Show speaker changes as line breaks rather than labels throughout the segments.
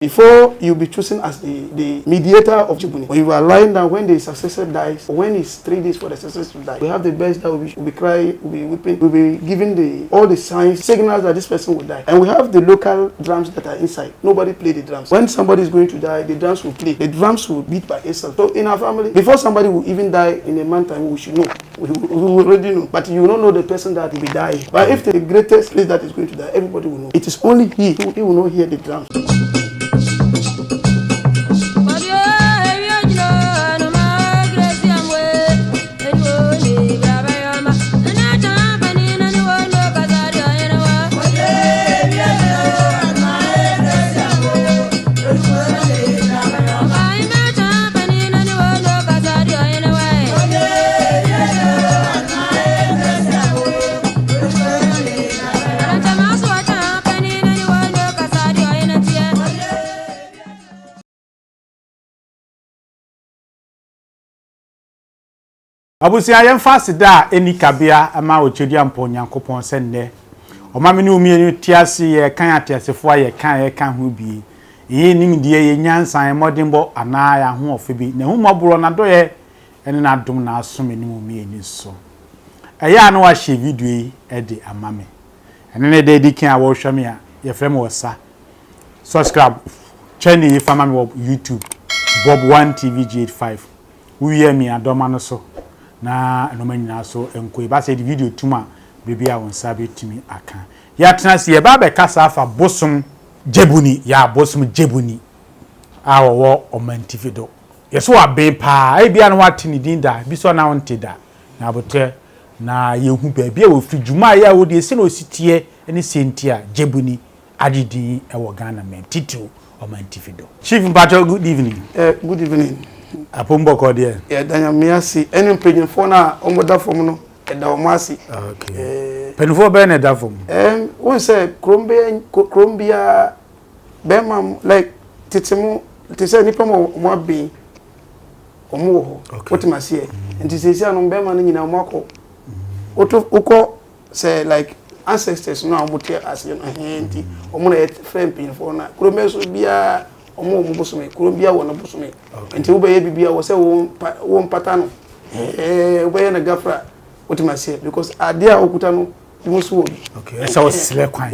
Before you be chosen as the mediator of JEBUNE, when you are lying down, when the successor dies, or when it's 3 days for the successor to die, we have the best that will be crying, will be weeping, will be giving all the signs, signals that this person will die. And we have the local drums that are inside. Nobody play the drums. When somebody is going to die, the drums will play. The drums will beat by itself. So in our family, before somebody will even die in a month time, we should know. We already know. But you don't know the person that will be dying. But if the greatest place that is going to die, everybody will know. It is only he will not hear the drums.
Abusia yemfa sida eni kabia ama ochedi ampo nyankopon senne omamene umienu tiase ye kan atiasefo ye kan ho bi yi nimdie ye nyansan modimbo ana ya ho ofe na humobro na do ye ene na dum na asome ni umienu so eya na wa she video yi ede amame ene ne de dikin a wo hwame a ye frem wo sa subscribe channel yi fama me YouTube Bob 1 TV GhPage uye mi adoma no so na no manyina so enko ba say the video tuma bibia won sabe timi aka ya tenase ye ba be kasa afa bosom JEBUNE ya bosom JEBUNE awo omantifido yeso abe pa e bia no watini din da bi so na wonte da na abote na yehu ba bia wo fridwuma ya wo de se no sitie ene sentia JEBUNE adidi e wo Ghana men titu omantifido. Chief Mpacho, good evening.
Good evening.
Apombo kodie.
Danya miasi eni mpejin fona omoda fom no da omasi.
Okay. Penfo be na da fom.
Won say Colombia be mam like titemu say nipa mo abi omo ho. Otimasi e. Nti say sia no be man nyina mo akọ. Uko say like ancestors no amote as you know nti omo na friend pin for na Colombia so bia omo bosome Colombia wona bosome enti wo be ye bibia wo se wo mpata no wo be na gafra otimase because ade a okuta no musu wo
okay esa wo sele kwan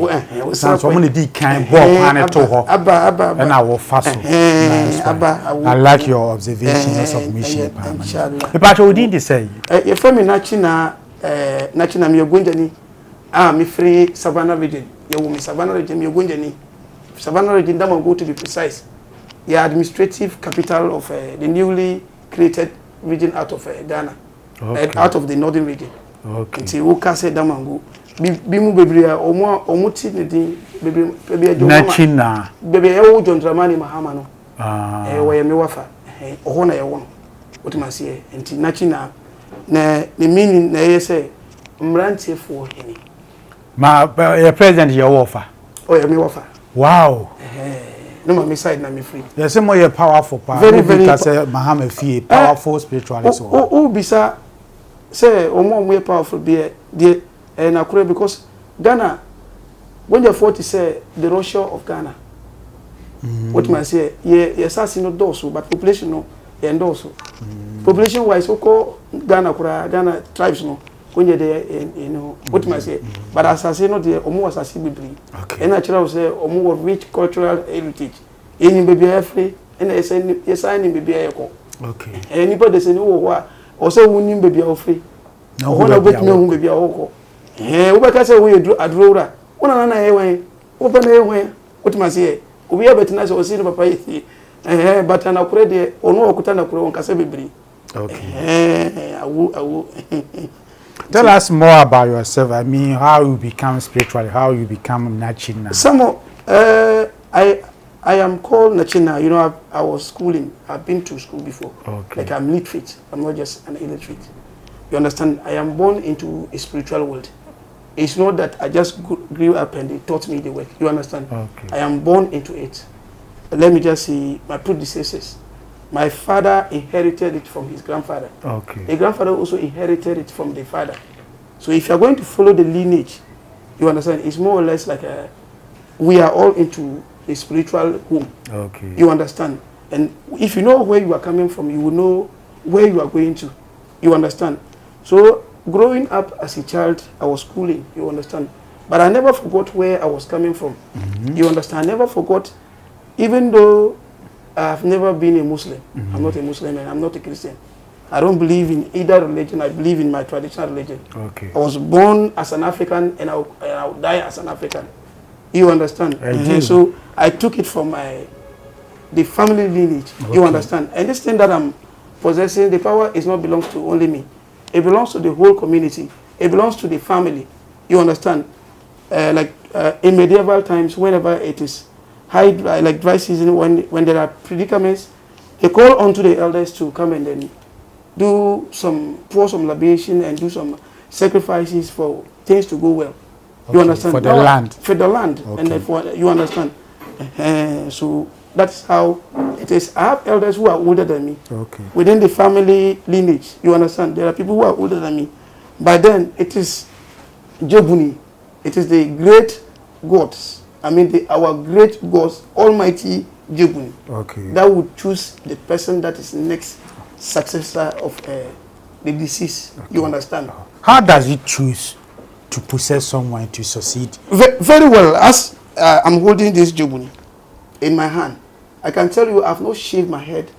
so omo ne di kan bo pan to ho
aba
na wo fa so I like your observation and submission
inshallah
me pa cho wodi dey say
ye fami na china me gonjani me free Savannah region ye wo me Savannah region me gonjani Savannah region that go to be precise the administrative capital of the newly created region out of Ghana, out of the northern region.
Okay.
Nti woka se damango bi mu bebre a omo ti ne din bebre
na china
bebre e wo John Dramani Mahama no wo ye me wafa ho na ye wo no otimase e nti na china na the meaning na ye say mrantie fo hini
ma president ye wafa
ye me wafa.
Wow.
No, my side na me free.
There's more you powerful power.
Very
Mahama fee powerful spiritualist.
Bisa say omo powerful be na kure because Ghana when you 40 say the Russia of Ghana. What man say yes no doso but population no endoso. Population wise oko Ghana tribes no when you know what man say but assassin no the omo assassin bibli and natural say omo rich cultural heritage any baby free and yes any baby ayeko
okay
anybody say no wa o say wunim baby free no ho bet me hu baby awoko wo be ka say we adrora wona na ewen wo be na ewen what man say obi abetina say o say no papa yi but na kure de ono okuta na kure won ka say bibli okay awu
Tell us more about yourself. I mean, how you become spiritual, how you become Nachina.
I am called Nachina. You know, I was schooling. I've been to school before.
Okay.
Like I'm literate. I'm not just an illiterate. You understand? I am born into a spiritual world. It's not that I just grew up and they taught me the work. You understand?
Okay.
I am born into it. Let me just say, my predecessors. My father inherited it from his grandfather.
Okay.
The grandfather also inherited it from the father. So if you are going to follow the lineage, you understand, it's more or less like we are all into a spiritual home.
Okay.
You understand? And if you know where you are coming from, you will know where you are going to. You understand? So growing up as a child, I was schooling. You understand? But I never forgot where I was coming from. You understand? I never forgot, even though I've never been a Muslim. I'm not a Muslim and I'm not a Christian. I don't believe in either religion. I believe in my traditional religion.
Okay.
I was born as an African and I'll die as an African. You understand? So I took it from the family lineage. Okay. You understand? And this thing that I'm possessing, the power is not belongs to only me. It belongs to the whole community. It belongs to the family. You understand? In medieval times, whenever it is like dry season, when there are predicaments, they call on to the elders to come and then pour some libation and do some sacrifices for things to go well. Okay. You understand?
For the land.
For the land.
Okay.
And you understand? So that's how it is. I have elders who are older than me.
Okay.
Within the family lineage, you understand? There are people who are older than me. By then, it is JEBUNE. It is the great gods. I mean, our great gods, Almighty JEBUNE.
Okay.
That would choose the person that is next successor of the deceased. Okay. You understand?
How does it choose to possess someone to succeed?
Very well. As I'm holding this JEBUNE in my hand, I can tell you I've not shaved my head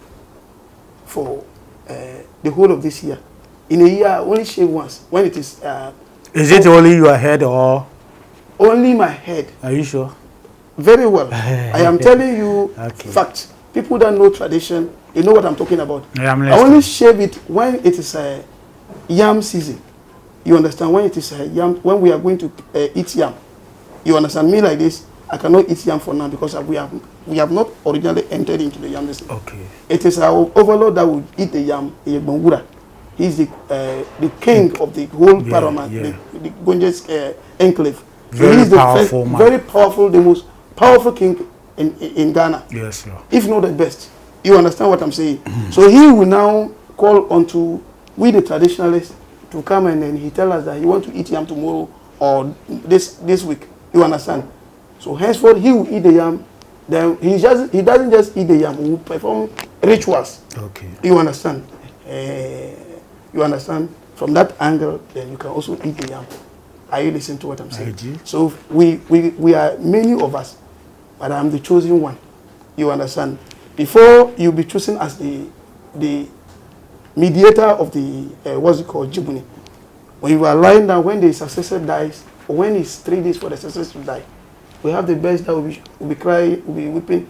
for the whole of this year. In a year, I only shave once. When it is...
is it only your head or...?
Only my head.
Are you sure?
Very well. I am telling you fact. People that know tradition, they know what I'm talking about. I only shave it when it is yam season. You understand? When it is yam, when we are going to eat yam. You understand? Me like this, I cannot eat yam for now because we have not originally entered into the yam.
Okay.
It is our overlord that will eat the yam, Bangura. He's the king of the whole paramount, the GONJA enclave.
Very
he's
powerful man.
Very powerful, the most powerful king in Ghana.
Yes, sir.
If not the best. You understand what I'm saying? So he will now call on to we the traditionalists to come and then he tell us that he want to eat yam tomorrow or this week. You understand? So henceforth he will eat the yam. Then he doesn't just eat the yam. He will perform rituals. Okay. You understand? You understand? From that angle, then you can also eat the yam. Are you listening to what I'm saying? So we are many of us, but I'm the chosen one. You understand? Before you be chosen as the mediator of the what's it called, JEBUNE, when you are lying down, when the successor dies, or when it's 3 days for the successor to die, we have the best that will be crying, will be weeping,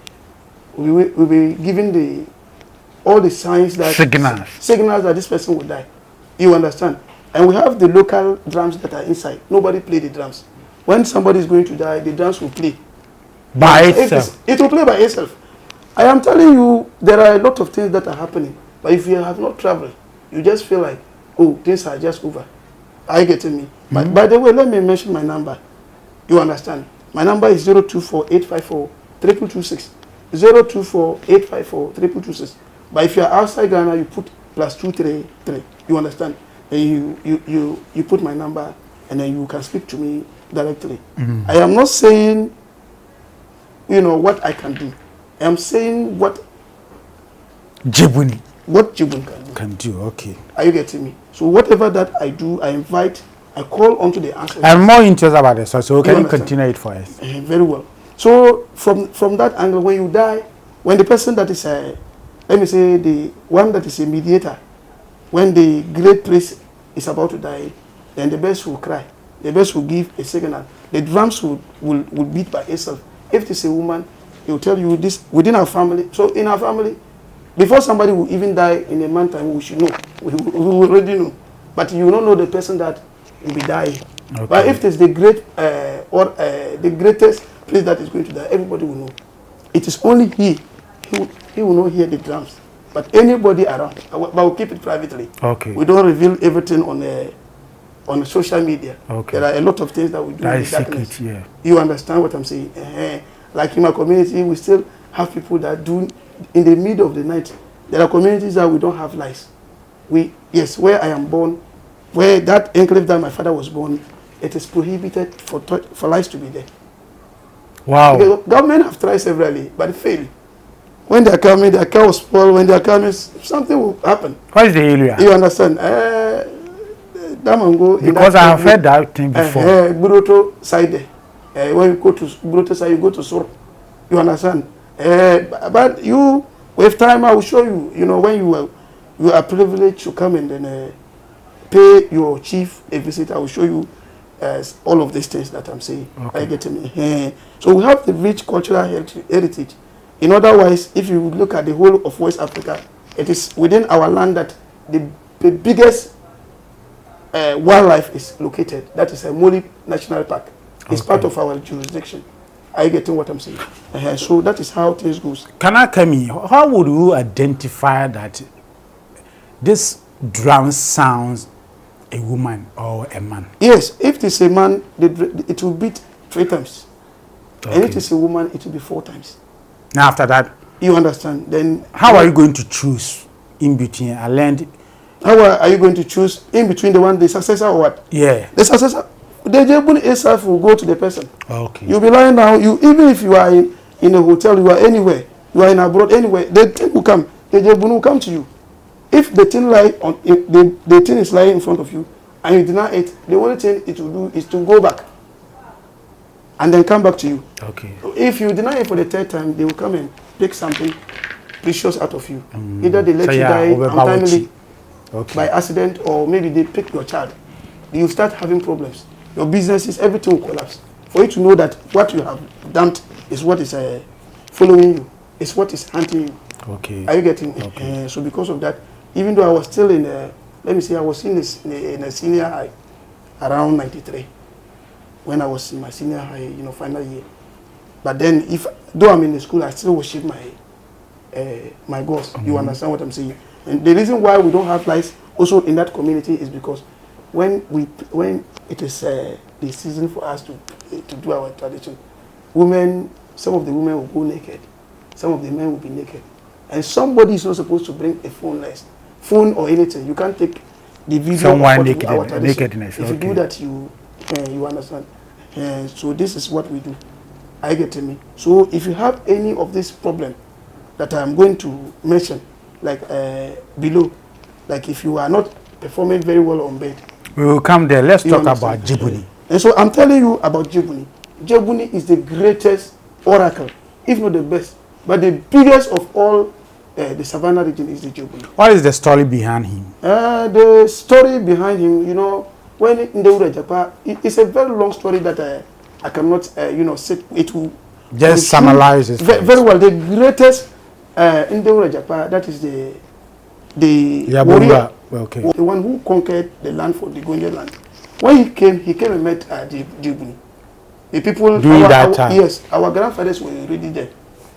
will be giving all the signs that signals that this person will die. You understand? And we have the local drums that are inside. Nobody play the drums. When somebody is going to die, the drums will play
by itself.
It will play by itself. I am telling you, there are a lot of things that are happening. But if you have not traveled, you just feel like, oh, things are just over. Are you getting me? But by the way, let me mention my number. You understand? My number is 024-854-3226. 024-854-3226. But if you are outside Ghana, you put +233. You understand? And you put my number and then you can speak to me directly. I am not saying, what I can do. I am saying what
JEBUNE
can do.
Okay.
Are you getting me? So whatever that I do, I call onto the answer.
I'm more interested about this, so can you continue it for us?
Very well. So from that angle, when you die, when the person that is let me say the one that is a mediator, when the great priest is about to die, then the best will cry. The best will give a signal. The drums will beat by itself. If it is a woman, he will tell you this within our family. So in our family, before somebody will even die in a month time, we should know. We already know. But you don't know the person that will be dying. Okay. But if it is the the greatest priest that is going to die, everybody will know. It is only he will not hear the drums. But anybody around, but we'll keep it privately. Okay. We don't reveal everything on social media. Okay. There are a lot of things that we do in the darkness. Secret, yeah. You understand what I'm saying? Like in my community, we still have people that do in the middle of the night. There are communities that we don't have lights. Where I am born, where that enclave that my father was born, it is prohibited for lights to be there.
Wow.
Because government have tried severally, but failed. When they are coming, their car will spoil. When they are coming, something will happen.
What is the area?
You understand?
Because I have heard that thing before.
Buroto side. When you go to Buroto side, you go to Soro. You understand? But you, with time, I will show you. You know, when you are privileged to come and then pay your chief a visit, I will show you all of these things that I'm saying.
Okay.
Are you getting me? So we have the rich cultural heritage. In other words, if you look at the whole of West Africa, it is within our land that the biggest wildlife is located. That is a Moli National Park. It's part of our jurisdiction. Are you getting what I'm saying? So that is how things goes.
Can I come in? How would you identify that this drum sounds a woman or a man?
Yes, if it is a man, it will beat 3 times.
Okay.
And if it is a woman, it will be 4 times.
Now after that,
you understand? Then
how are you going to choose in between a land?
How are you going to choose in between the successor or what?
Yeah.
The successor, the JEBUNE itself will go to the person.
Okay.
You'll be lying down. Even if you are in a hotel, you are anywhere, you are in abroad, anywhere, the thing will come. The JEBUNE will come to you. If the thing the thing is lying in front of you and you deny it, the only thing it will do is to go back and then come back to you.
Okay.
If you deny it for the 3rd time, they will come and pick something precious out of you. Either they let you die untimely by accident, or maybe they pick your child. You start having problems. Your businesses, everything will collapse. For you to know that what you have done is what is following you, is what is hunting you.
Okay.
Are you getting it?
Okay.
So because of that, even though I was still in let me say I was in a senior high around 93 when I was in my senior high, final year. But then though I'm in the school, I still worship my gods. You understand what I'm saying? And the reason why we don't have lights also in that community is because when it is the season for us to do our tradition, some of the women will go naked, some of the men will be naked, and somebody is not supposed to bring a phone or anything. You can't take the video of our tradition.
Nakedness.
If you do that, you understand. So this is what we do. I get me. So if you have any of this problem that I'm going to mention, like below, like if you are not performing very well on bed,
we will come there. Let's talk about JEBUNE.
And so I'm telling you about JEBUNE. JEBUNE is the greatest oracle, if not the best, but the biggest of all. The Savannah region is the JEBUNE.
What is the story behind him?
The story behind him, when in the Japan, it's a very long story that I cannot, sit. It will
just summarize it.
Very well. The greatest in the Japan, that is the warrior, the one who conquered the land for the GONJA land. When he came and met JEBUNE. The people
during that time.
Yes, our grandfathers were already there.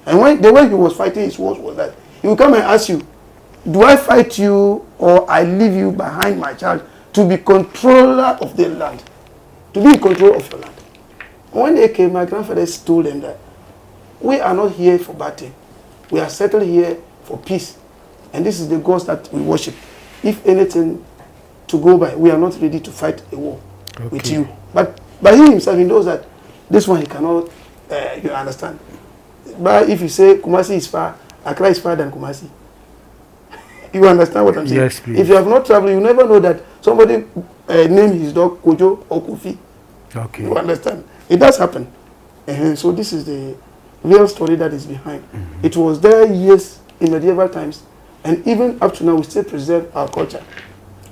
And the way he was fighting his wars was that he will come and ask you, do I fight you or I leave you behind my child to be controller of the land, to be in control of your land? When they came, my grandfathers told them that we are not here for battle. We are settled here for peace. And this is the gods that we worship. If anything to go by, we are not ready to fight a war with you. But by he himself, he knows that this one he cannot, you understand. But if you say Kumasi is far, Accra is far than Kumasi. You understand what I'm saying?
Yes, please.
If you have not traveled, you never know that somebody named his dog Kojo or Kofi.
Okay.
You understand? It does happen. So this is the real story that is behind. It was there years in medieval times, and even up to now, we still preserve our culture.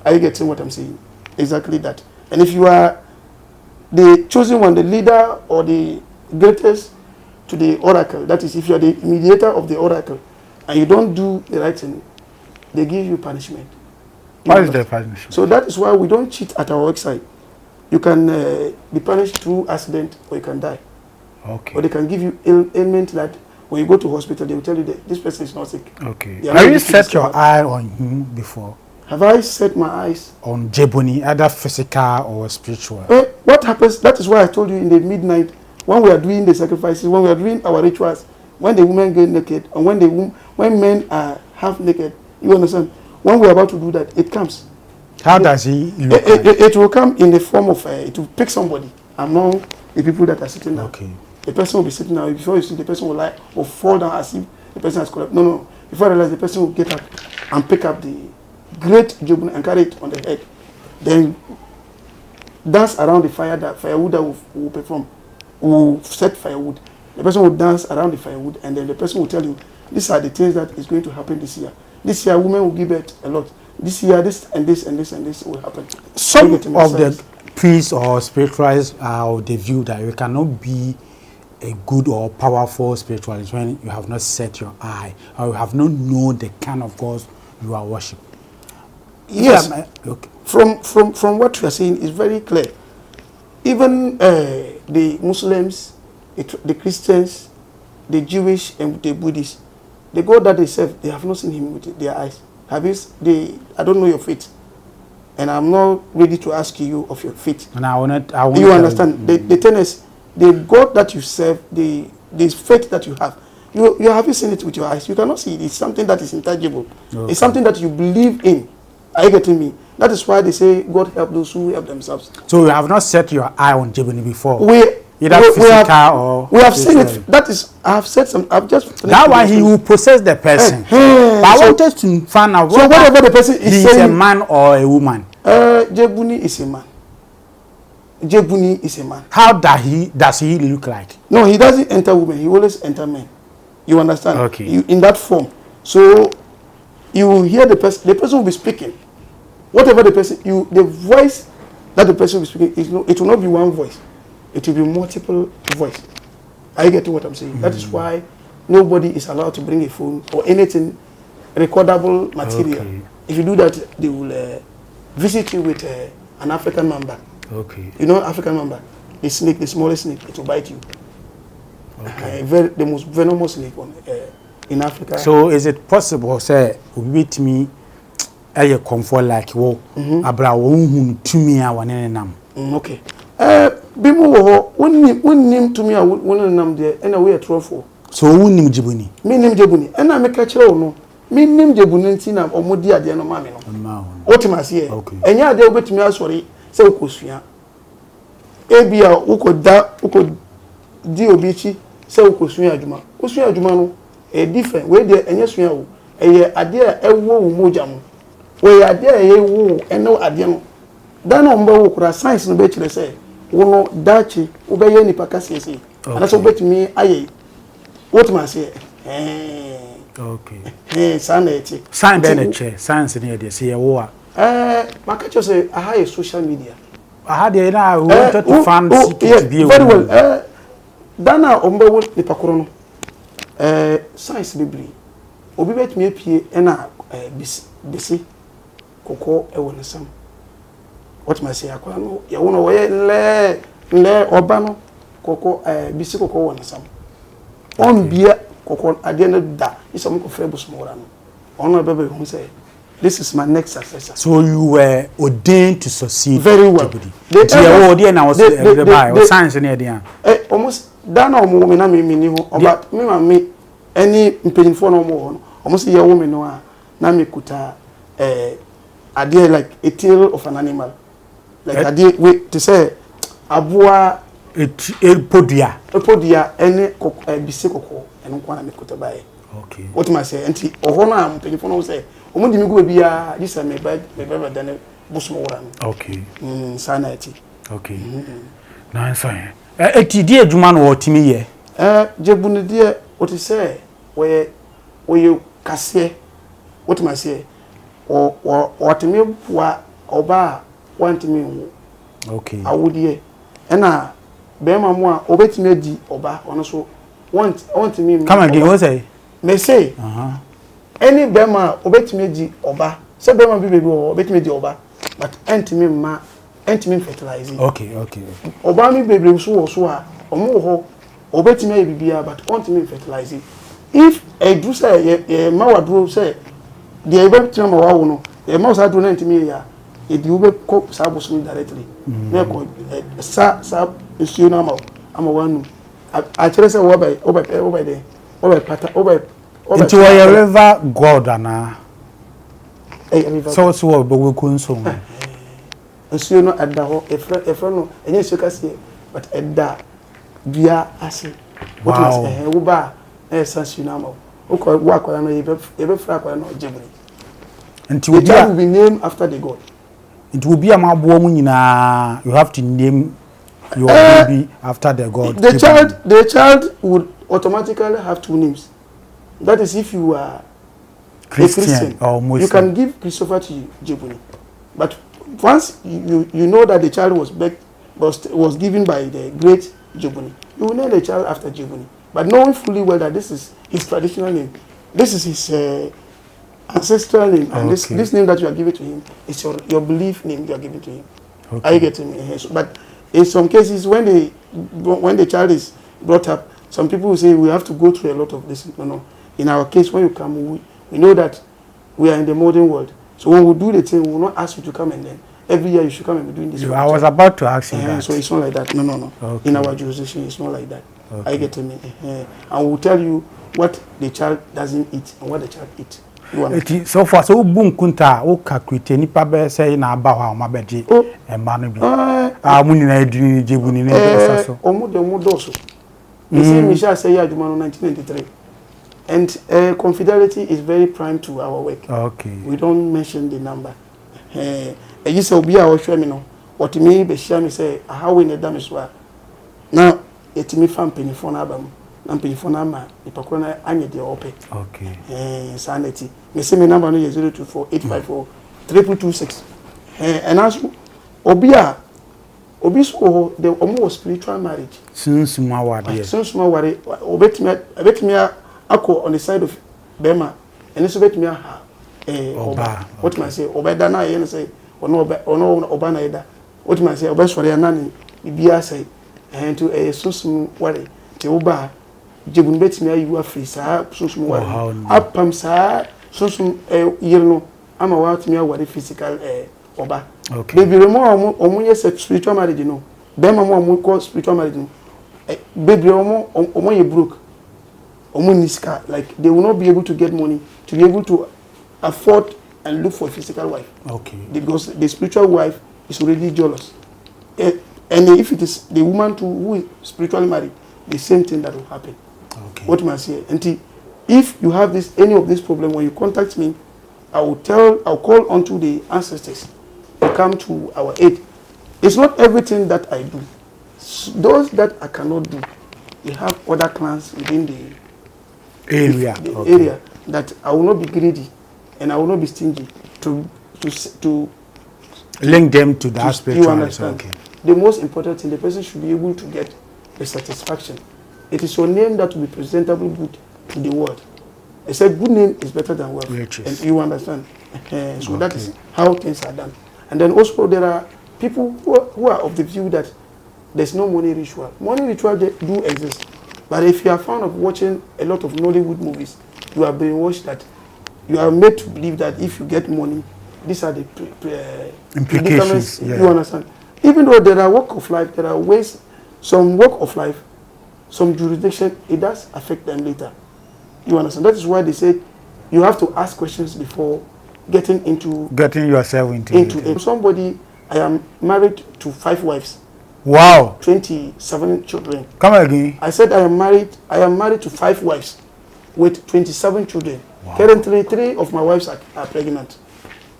Are you getting what I'm saying? Exactly that. And if you are the chosen one, the leader or the greatest to the oracle, that is, if you are the mediator of the oracle, and you don't do the right thing, they give you punishment.
What is the punishment?
So that is why we don't cheat at our website. You can be punished through accident, or you can die.
Okay.
Or they can give you ailment that when you go to hospital, they will tell you that this person is not sick.
Okay. Have you set your eye on him before?
Have I set my eyes
on JEBUNE, either physical or spiritual?
What happens? That is why I told you in the midnight, when we are doing the sacrifices, when we are doing our rituals, when the women get naked, and when men are half naked, you understand? When we are about to do that, it comes.
How does he look?
It will come in the form of it will pick somebody among the people that are sitting there.
Okay.
the person will be sitting down. Before you see, the person will lie or fall down as if the person has collapsed. No. Before I realize, the person will get up and pick up the great JEBUNE and carry it on the head. Then dance around the firewood that will perform. Will set firewood. The person will dance around the firewood, and then the person will tell you, these are the things that is going to happen this year. This year, women will give birth a lot. This year, this and this and this and this will happen.
Some of the priests or spiritualists are of the view that you cannot be a good or powerful spiritualist when you have not set your eye or you have not known the kind of God you are worshiping.
Yes. Okay. From what you are saying is very clear. Even the Muslims, the Christians, the Jewish, and the Buddhists, the God that they serve, they have not seen him with their eyes. I don't know your faith, and I'm not ready to ask you of your faith.
And I want
you understand? The thing is, the God that you serve, the faith that you have, you haven't seen it with your eyes. You cannot see it. It's something that is intangible. Okay. It's something that you believe in. Are you getting me? That is why they say God help those who help themselves.
So you have not set your eye on Jaboni before?
We have seen it. That is, I have said some. I've just.
That one he will possess the person. But I wanted to find out.
So whatever the person is saying,
he is a man or a woman.
Jaboni is a man. Jaboni is a man.
How does he look like?
No, he doesn't enter women. He always enter men. You understand?
Okay.
In that form. So you will hear the person. The person will be speaking. Whatever the person, the voice that the person will be speaking, it will not be one voice. It will be multiple voice. Are you getting what I'm saying? That is why nobody is allowed to bring a phone or anything recordable material. Okay. If you do that, they will visit you with an African mamba.
Okay.
You know African mamba? The snake, the smallest snake, it will bite you. Okay. The most venomous snake in Africa.
So is it possible, say, with me, I comfort like abra won to me a one nam?
Okay. Bimu won nim to me a one nam there, and we are true.
So won nim Jaboni? Me
nim Jaboni, and I make a chiro no. Me nim Jaboni tina or modia de no mammy no. What you must hear. Okay. And ya de obet me as sorry, so Kusia. Ebia uko di obichi, so Kusia Juma. Kusia Jumano, a different way there, and yes, we are a idea a woo mojam. We are there a woo and no adiano. Dano mbo kura science no betch say, wono dachi, obey any pacassi. And that's obey me, aye. What must say?
Okay.
Sanity.
Sign Beneche, science in here, they say a war.
Makacho say, I have social media.
I had the idea, wanted to find
very well. Dana ombo ni pakorono. Science library. Obi bet me pie na bisi koko e wona sam. What must say akwa no ye wono we le oba no koko bisi koko wona sam. On bia koko ade na da isom ko frɛ bosomora no. Ono bebe hu say this is my next successor.
So you were ordained to succeed.
Very well.
Science in here.
Almost dana omo me na me ni ho oba me ma me any impending for no more. Almost year woman no na me kuta idea like a tail of an animal. Like idea we to say aboa podia any bisi koko eno kwa na me kuta bae.
Okay.
What must say enti oho na impending for no say omo di me go bia this me bad than bosomora no.
Okay.
Sanity.
Okay. Na fine. Eti die adwuma no otimi ye.
Jebune die what you say we kase what must say or what me wa oba want me.
Okay.
Awudie na be ma mo a obetimi adi oba ono so want me.
Come again, what say?
Me say any be ma obetimi adi oba say be ma bi baby obetimi adi oba but entimi ma entimi fertilizing.
Okay.
Oba mi baby so a omo ho obetimi ayi bibia but entimi fertilizing. If a do say ye ma wadro say the obetimi ma wa wo no ye ma sa do na entimi ya e di ube ko sa bosom directly na ko sa issue na ama wanu a chere say oba dey pata oba
into a river god ana
river
so be we kunso
issue no adda ho efra no enye issue kase but edda dua ase what must eh wo ba eh sansunama wo wa kwara no ebe fra kwara no Jaboni
nti
the child will be named after the god
nti obi amabo mu nyina you have to name your baby after the god
the child would automatically have 2 names. That is if you are Christian
or Muslim.
You can give Christopher to Jaboni. But once you know that the child was given by the great Jaboni, you will name the child after Jaboni. But knowing fully well that this is his traditional name, this is his ancestral name, and this name that you are giving to him is your belief name you are giving to him. Are you getting me? But in some cases, when the child is brought up, some people will say we have to go through a lot of this. No. In our case, when you come, we know that we are in the modern world. So when we do the thing, we will not ask you to come and then every year you should come and be doing this.
I was about to ask you that.
So it's not like that. No. Okay. In our jurisdiction, it's not like that. Okay. I get me. And we'll tell you what the child doesn't eat and what the child eats.
So far, so boom kunta o kakrite nipa be say na aba ho amabeje e ma no bi. Muni na edini Jebuni na eso.
Omo doso. You see Michelle say Jaboni 1993. And confidentiality is very prime to our work.
Okay.
We don't mention the number. You say obi a wo hwe me no. What me be share me say how we need damage wa. Now it me fam penifo na aba mu. Na penifo na ma ipakro na anye de ope.
Okay.
Sanity. Me say me number no 0248543226. And also obi so the almost spiritual marriage.
Since mawade.
Since mawade obetimi ako on the side of Bema and so betimi ha oba. What man say obeda na ye say ono oba na ida. What man say oba sori na ni bibia say and to susum ware te oba Jebuni betimi ayu afri sa susum ware apam sa susum yirno ama watimi aware physical oba.
Okay.
Baby remo omunye spiritual marriage no. Bema mo call spiritual marriage no. Baby omo ye broke. Omo niska like they will not be able to get money to be able to afford and look for a physical wife.
Okay.
Because the spiritual wife is already jealous. And if it is the woman who is spiritually married, the same thing that will happen.
Okay.
What must say? And if you have any of this problem, when you contact me, I'll call onto the ancestors to come to our aid. It's not everything that I do. Those that I cannot do, we have other clans within the area that I will not be greedy and I will not be stingy to
link them to that spiritualist.
Okay. The most important thing, the person should be able to get the satisfaction. It is your name that will be presentable good to the world. I said good name is better than wealth. And you understand. So that is how things are done. And then also there are people who are of the view that there's no money ritual. Money ritual do exist. But if you are fond of watching a lot of Nollywood movies, you are brainwashed that you are made to believe that if you get money, these are the
implications. Yeah.
You understand? Even though there are walk of life, there are ways, some walk of life, some jurisdiction, it does affect them later. You understand? That is why they say you have to ask questions before getting
yourself into
it. Somebody, I am married to 5 wives.
Wow.
27 children.
Come again.
I said I am married to 5 wives with 27 children.
Wow.
Currently 3 of my wives are pregnant.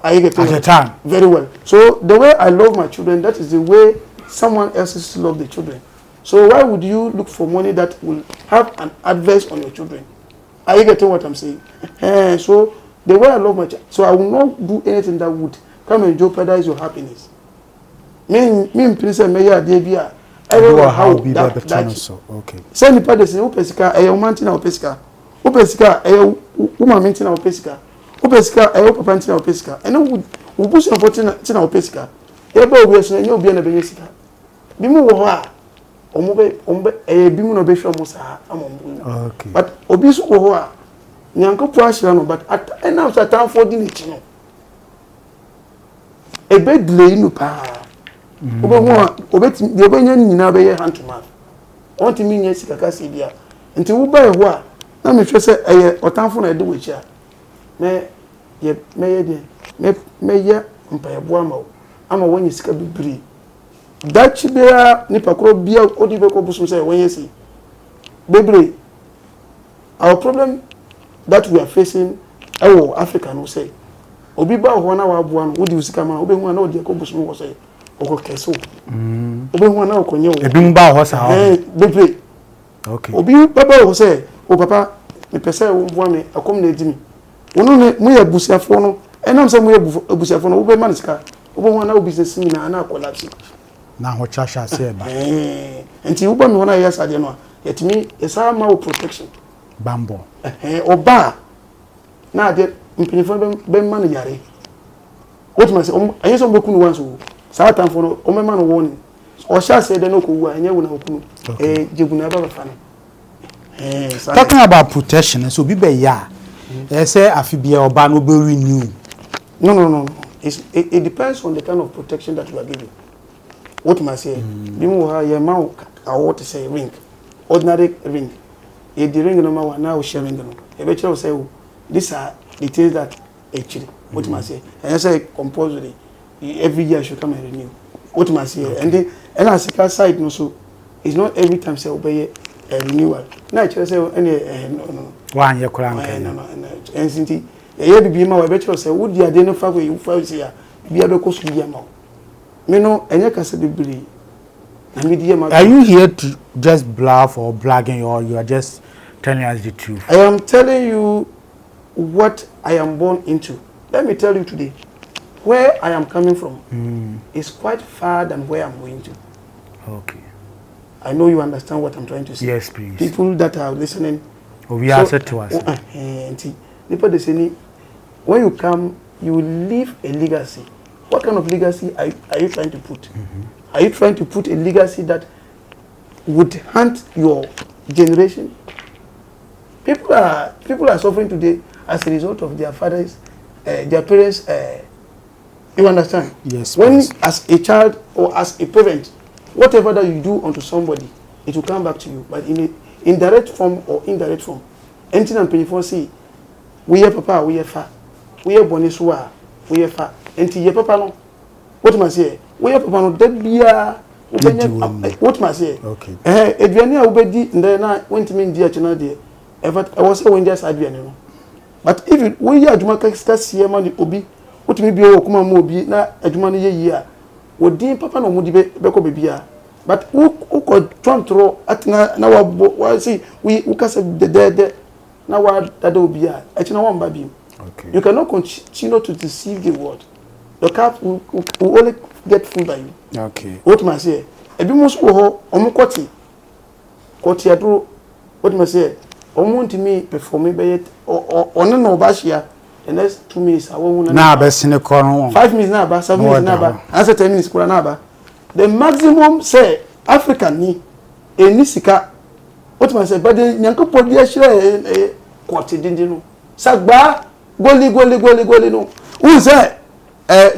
I get
at a time.
Very well. So the way I love my children, that is the way someone else love the children. So why would you look for money that will have an adverse on your children? Are you getting what I'm saying? So the way I love my child, so I will not do anything that would come and jeopardize your happiness. Me princess me ya dey bia. I don't know how that so
okay.
Say ni pa dey say upesika e o manti na upesika. Upesika e o uma menti na upesika. Upesika e o papa menti na upesika. Eno wo busu na 40 na upesika. E ba obi so na obi na benye sika. Bi mu wo ho a ombe bi mu no be hwe mo sa amombu.
Okay.
But obi so wo ho a nyankopo ahira no but at ena so tan for di nechi no. E be delay no pa. Obenya nyina be ye hand to mouth. Want me nya sika ka se bia. Nti wo ba ho a na me hwe se eye otanfo na de wo chi a. Me ye de me ye mpaye bo ama wo. Ama wonyi sika bibiri. that chibea nipa kro bia odi be ko busum say when yesi bebre our problem that we are facing Africa no say obi ba ho na wa boa no wodi usika ma obi hu na odi ko busum wo say okokeso obi hu na okonye wo
ebi mba ho sa
bebre
okay
obi baba wo say o papa me pese wo boa me akom na edimi wono ne mu ya busiafo no enam say mu ya busiafo no wo be man sika obi hu na o business ni na collapse
na ho chasha se ba
enti wo ba me wona yes ade no yetimi esa ma wo protection
bambo
oba na ade mpinifo be man yare what must ayeso so bekunu wan so satan for no o me man won o sha se de no ko wu anye wo na okunu JEBUNE aba fa no
talking about protection so bi be ya say afibia oba no be renew
no it depends on the kind of protection that you are giving. What must say bimu ha ye ma what say ring ordinary ring the ring no ma now sharing no e be chere say these are the things that actually what must say and say compulsory every year should come and renew what must say and as a side no so it's not every time say obey a renewal na chere say any no
wan ye kura nkan
no and sinti e bibi ma we be chere say wo di ade no fa ko you fa say ya bia be ko su bia ma me no enye kase bibiri na me di ma.
Are you here to just bluff or bragging, or you are just telling us the truth?
I am telling you what I am born into. Let me tell you today, where I am coming from is quite far than where I'm going to.
Okay.
I know you understand what I'm trying to say.
Yes, please.
People that are listening.
We answer to us.
People they say, when you come, you will leave a legacy. What kind of legacy are you trying to put? Are you trying to put a legacy that would haunt your generation? People are suffering today as a result of their fathers, their parents. You understand?
Yes.
When as a child or as a parent, whatever that you do unto somebody, it will come back to you. But in a direct form or indirect form, anything and painful see, we are papa, we are fa, we are boniswa, we are fa. Enti ye papa no what must say we ye papa no that bia what must say
okay
aduane a obedi ndẹ na wentimi ndi a chena de I was say when just aduane no but if we ye aduma ka sie ma ni obi otimi bi o kuma ma obi na aduma no ye yi a odin papa no mudi be ko bebia but who ko twontro atna na wa see we kasa de na wa dada obi a chena wa mba bi
okay
you cannot continue to deceive the world. The cap will only get fooled by you.
Okay.
What must say? Ebi musu ho omukoti. Koti adro what must say? Omuntu mi perform be yet ono no ba hia the next 2 minutes I won't
na ba sine koron
5 minutes na ba 7 minutes na ba answer 10 minutes kura na ba the maximum say African ni enisika what must say but the nyankopɔ dia hire koti dindino sagba goli no who say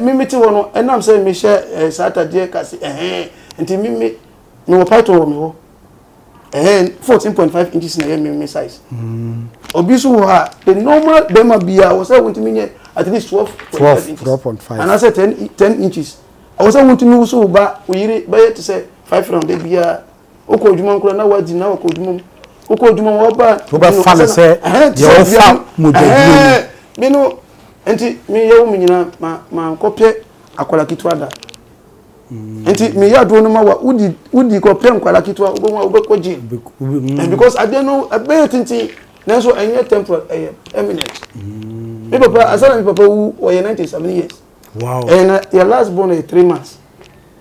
mimiti wono enam say me share Saturday kasi enti me wo pato wo me wo 14.5 inches na me size obisu wo ha the normal bema bia wo say wonti me at least 12.5 inches
12.5
and I say 10 inches I was wonti me wo so ba wo yire ba yet say 5 round bia oko odwuma nkura na wadi na oko odwuma oko odwuma wo ba
fa say ye wo fa modadie
me no enti mi yewu mi nyina ma kopie akwala kitwa da enti mi ya do no ma wa udi kopie akwala kitwa ubekwaji and because I don't know abey tinti na so enye temporary eminent me papa asana mi papa wu o 97 years
wow
and your last born 3 months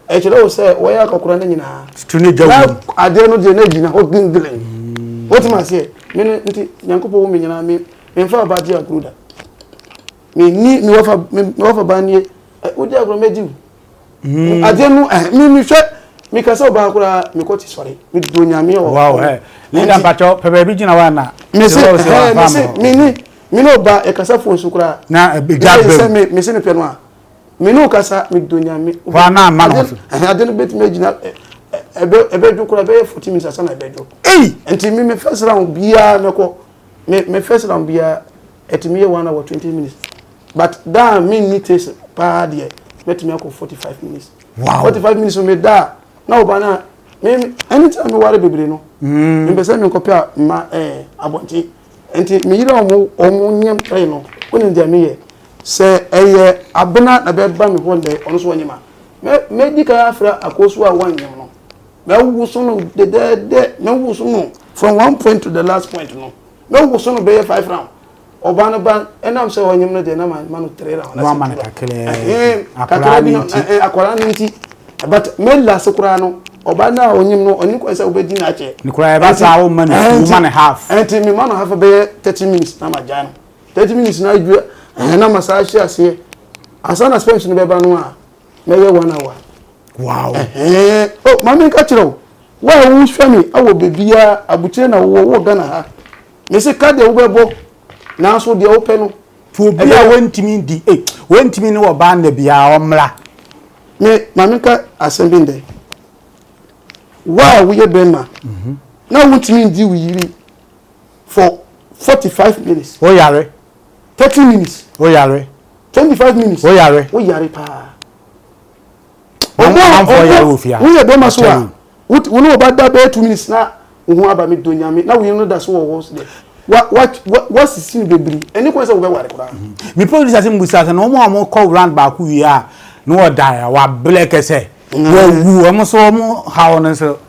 actually o say o ya akokora na nyina
stuni jawu
ade no de na gina o ginglen what ma say me enti nyankopo wu mi nyina me mfa ba dia gruda mi wafa banie odi agro meji adenu mi hwe mi kasa oba akura mi ko ti sori mi do nyame o
wow leader pacho pepe bi gina wa na
mi no ba e kasa fo sukura
na jabe
mi se mi peno a mi no kasa mi do nyame
wa na ma no
adenu bet meji na ebe do kura be 40 minutes asana ebe do enti mi first round bia meko me first round bia etimi 1 hour 20 minutes. But that mean me taste pa there. Let me go 45 minutes.
Wow.
45 minutes me da. Na obana me anytime me ware bebre no. Me pese me kopia ma abonti. Enti me yira omo nyem pray no. Woni dia me ye. Se eye abena na be ba me ho nde ono so wanyema. Me di ka afra akoso a wanyem no. Me wuso no de me wuso no from one point to the last point no. Me wuso no be 5 round. Obana ban enam se wanyem no de na manu 3 round.
No man kakele.
Akola nti but me la sekura no obana onyem no oni ko se obedi na che.
Ni kura e ba sa wo man 2 man half.
Enti me man half be 30 minutes na maja no. 30 minutes na adua na massage ase. Asana suspension be ba no a me ye 1 hour.
Wow.
Oh, mami ka kire wo. Wa wo hwemi awo bebia abuchire na wo Ghana ha. Me se ka de wo bebo na so de wo pe no.
To be a wentimi di wentimi no ba na bia omla.
Me mami ka asembin de. Wa wo ye bema. Na wentimi di wo yiri for 45 minutes.
O yare.
30 minutes.
O yare.
25 minutes.
O yare.
O yare pa.
We
ye bema so a. We no ba da be 2 minutes na wo aba me do nyame na we no da so wo so de. What is sin bebri? Any question we ware kura.
Me producer say mbusa say no mo call round ba ku wi a no o die wa bleke say. We wu o mo so mo how no so.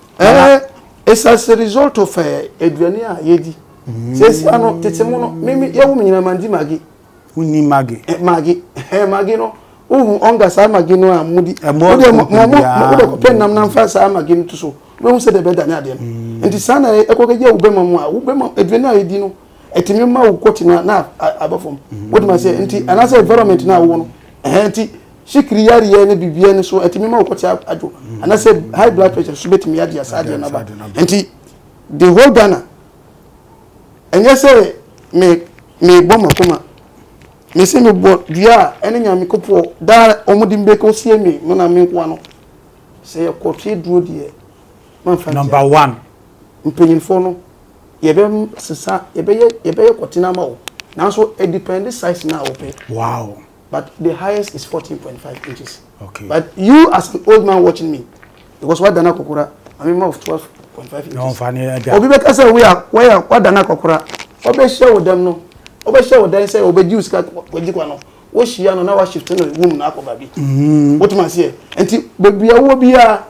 It's as a result of Adriani a yedi. Says ano tetemo no me ye wo nyina mandi magi.
Uni magi.
Magi no. Onga sa magi no amudi. Mo de ko pen nam nam fa sa magi no to so. We won say the better na ade no. Enti sana ekokeje ubema mu a ubema Adriani a yedi no. Etimi ma wo koti na abafom. What ma say enti anase environment na wo no. Enti shikiri yari ye ne bibie ne so etimi ma wo koti ajo. Anase high blood pressure so betimi yadi asade na ba. Enti the whole Ghana. Enye say me boma kuma. Me say me bo dia ene nyame kopo da omudi mbeko sie me no na me nko ano. Say ko twe duro die. Man fa
number 1
mpanyinfo no yebe sesa yebe kotina ma wo. Now so it depends size na wo pe.
Wow.
But the highest is 14.5 inches.
Okay.
But you as an old man watching me, because what dana kokura, I mean more of 12.5 inches.
No funny.
Obi be ka say we are what dana kokura. Obi share with them no. Obi share with them say obi use ka kwaji kwa no. Wo shia no na wa shift no room na akoba bi. What man say? Enti bebi a wo bia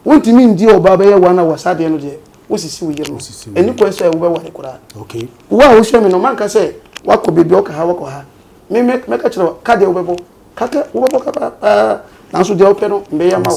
wontimi ndi oba be ye wana wasade no de. Wo sisi wo ye no. Eni question wo be wa ekura.
Okay.
Wo a wo share me no man ka say wako bebi oka ha wako ha. Me meka kire ka de wo bebo. Kaka wo bebo ka na so de open no mbe ya ma.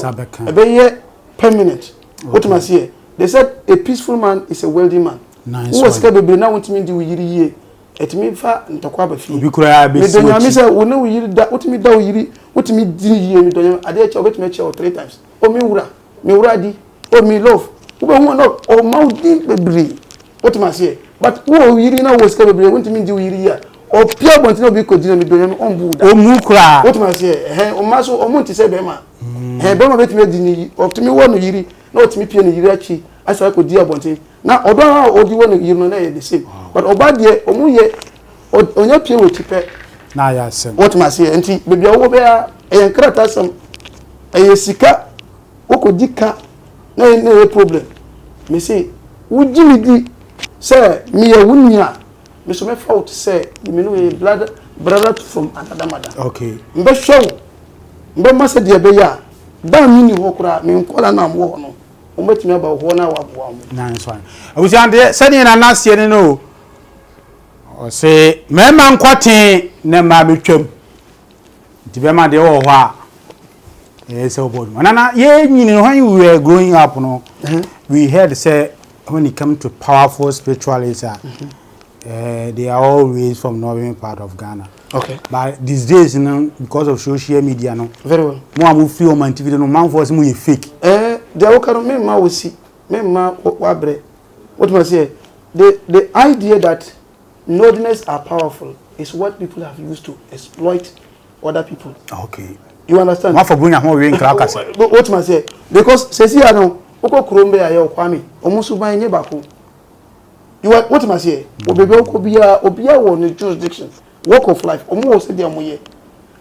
Ebe ye permanent. What man say? They said a peaceful man is a wealthy man.
Nice.
Who was bebi na wontimi ndi wo yiri ye. Etimi fa ntokwa ba fi.
Obi kura ya be si.
Me do nyame say wo na wo yiri da wotimi da wo yiri wotimi di ye me do nyame ade eche obetimi eche o 3 times. O mi wura di o mi love. Wo be hu no o ma di bebri. Wotimi say but wo yiri na wo ska bebri wotimi di wo yiri ya. O pia bonti no bi ko di na me do nyame on bu da.
O mu kura.
Wotimi say o ma so o mu nti say be ma. Be ma betimi di ni optimi wo no yiri na otimi pia no yiri achi asa ko di abonti. Na odo ha odi wo no yiri no na ye the same. But oba de omu ye onya pie wo tipe
na ya sem.
What ma say enti bebi a wo be a e krata sam e sika wo ko dika na e problem. Me say wo jimi di say me ye wunya me so me fault say me no e brother from another mother.
Okay.
Mbe show mbe masa de be ya ba mi ni ho kura me nkola na mo ho no o metimi aba ho na wa bo am.
Nice one. Abusi ande say na nasie ne no. O say mema nkwate na ma betwam. Ti be ma de wo ho a. Say obodu. Nana ye nyini when we were growing up no. We heard say when it comes to powerful spiritualists they are always from northern part of Ghana.
Okay.
But these days, you know, because of social media, no.
Very well.
More feel on TV, no man for some fake.
The outcome me ma we see. Me ma wabre. What must say? The idea that nodiness are powerful is what people have used to exploit other people.
Okay.
You understand?
What for bring a more in crackers?
What must say? Because say see ano, oko krombe ayo kwami. Omusu ban nye bako. You what must say? Obebe oko obia won the jurisdiction. Walk of life. Omo say dey amoye.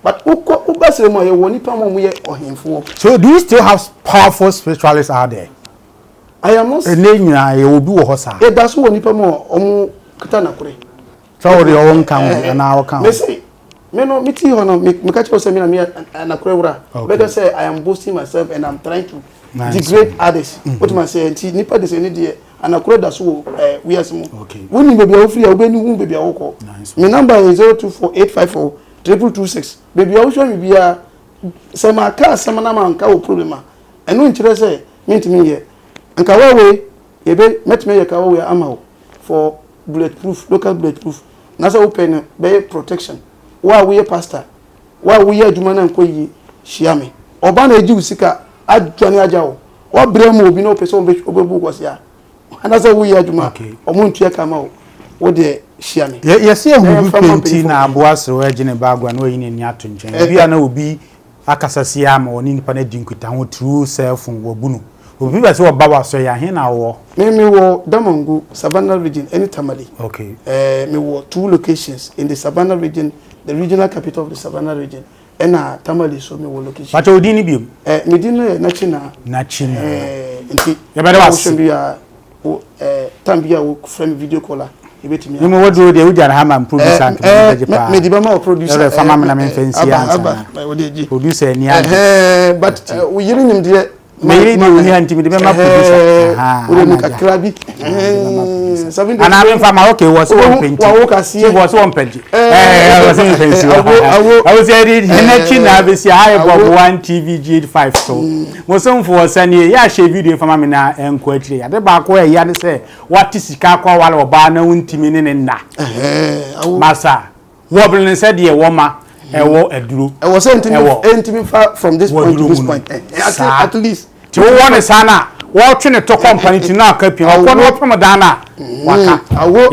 but ubasere mo ye woni pa mo ye ohemfo.
So do you still have powerful spiritualists out there?
I am not.
Enenya ye obi wo hosa.
E da so woni pa mo omo kita na kure.
So we all can na all can.
Me say me no miti ho no me catch you say me na kure wura. Better say I am boasting myself and I'm trying to degrade others. What man say nti nipa de say ni de anakure da so we asimo. Okay. Woni baby a ofri a obeni hu baby a woko. Me number is 0248542226. Baby a wo show me bia say ma ka sama na ma nka wo problem a. Eno nkire say me ntimi ye. Nka we ebe metime ye ka we ama for bulletproof, local bulletproof. Nasa open be protection. Wa we pastor. Wa we adwuma na nko yi shiame. Oba na eji usika adwane ajawo. Wa brem obi na opese obebu kwasia. Anasa we adwuma. Omuntu ye kama wo de shiame.
Yesi ehu penti na aboasre we gine bagwa na oyi ni ato nchen. Bia na obi akasase ama oni nipa na dinkuta ho true self wo bunu. Obi ba se wo baba so ya he na wo. Me
wo Damongu Savannah region any tamale.
Okay.
Me wo 2 locations in the Savannah region, the regional capital of the Savannah region. And tamale so me wo location.
But odini bi?
Me din na china.
Na china.
Nti.
Ya bada was.
Tambia wo frame video caller. Ebetimi.
Me wo do de wo jara ha man producer
me di ba ma producer.
E fama me na me fancy
answer.
Producer ni
but we yiri nim de
Maybe you are intimidated by my producer. And I mean, from okay, was one page. Was one page. I was saying, I was about 1 TV GhPage. So, was some for Sunday, yeah, she video from Amina and Quetry. At the back where you say, what is Chicago while or Barna Untiminin and na. Massa, wobbling said, dear woman. I
was sent far from this point to this point. At least.
To one is Anna, watching a top company to now, copy or one from Madonna. Waka. I will.